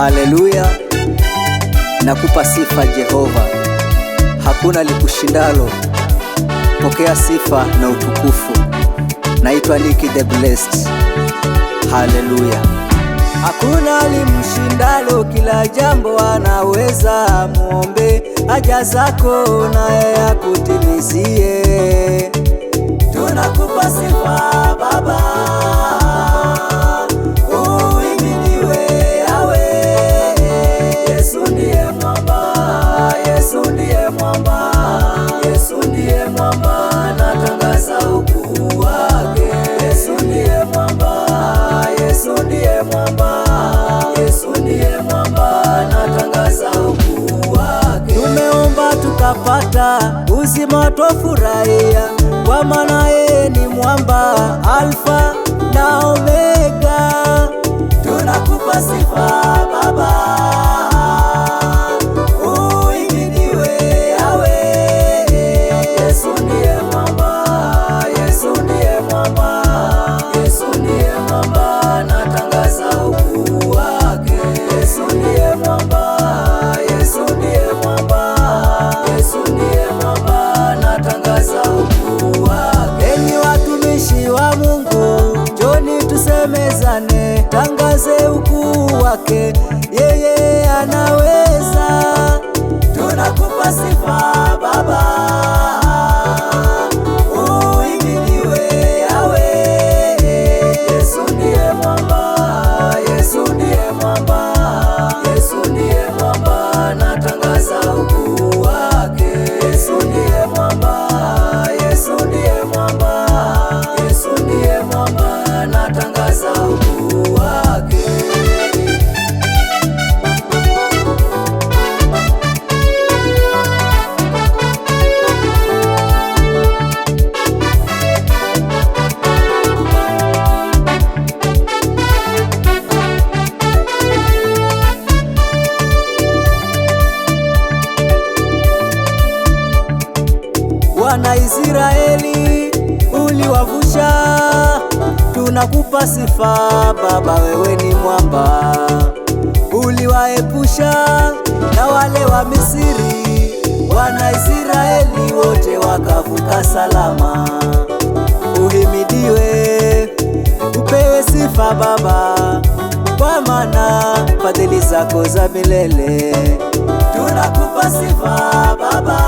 Haleluya, nakupa sifa Jehova, hakuna likushindalo. Pokea sifa na utukufu. Naitwa Nicky the Blessed. Haleluya. Hakuna limshindalo, kila jambo anaweza. Muombe haja zako naye akutimizie. Tunakupa sifa Baba, uiminiwe Yawe. Yesu ndiye mwamba, Yesu ndiye mwamba, Yesu ndiye mwamba, natangaza ukuu wake. Yesu ndiye mwamba, Yesu ndiye mwamba, Yesu ndiye mwamba, natangaza ukuu wake. Tumeomba tukapata, uzima twafurahia, kwa maana yeye ni mwamba, Alfa na Omega. Tunakupa sifa Baba, uiminiwe Yawe. Yesu ndiye mwamba, Yesu ndiye mwamba, Yesu ndiye mwamba, natangaza ukuu wake. Yesu ndiye mwamba, Yesu ndiye mwamba, Yesu ndiye mwamba, natangaza ukuu wake. Enyi watumishi wa Mungu, njoni tusemezane, tangaze ukuu wake, yeye anaweza. Tunakupa sifa Baba, uiminiwe Yawe. Yesu ndiye mwamba, Yesu ndiye mwamba, Yesu ndiye mwamba, natangaza ukuu wake. Yesu ndiye mwamba, Yesu ndiye mwamba, Yesu ndiye mwamba, natangaza ukuu wake. Wana Israeli uliwavusha, tunakupa sifa Baba, wewe ni mwamba. Uliwaepusha na wale wa Misri, wana Israeli wote wakavuka salama. Uhimidiwe, upewe sifa Baba, kwa maana fadhili zako za milele. Tunakupa sifa Baba,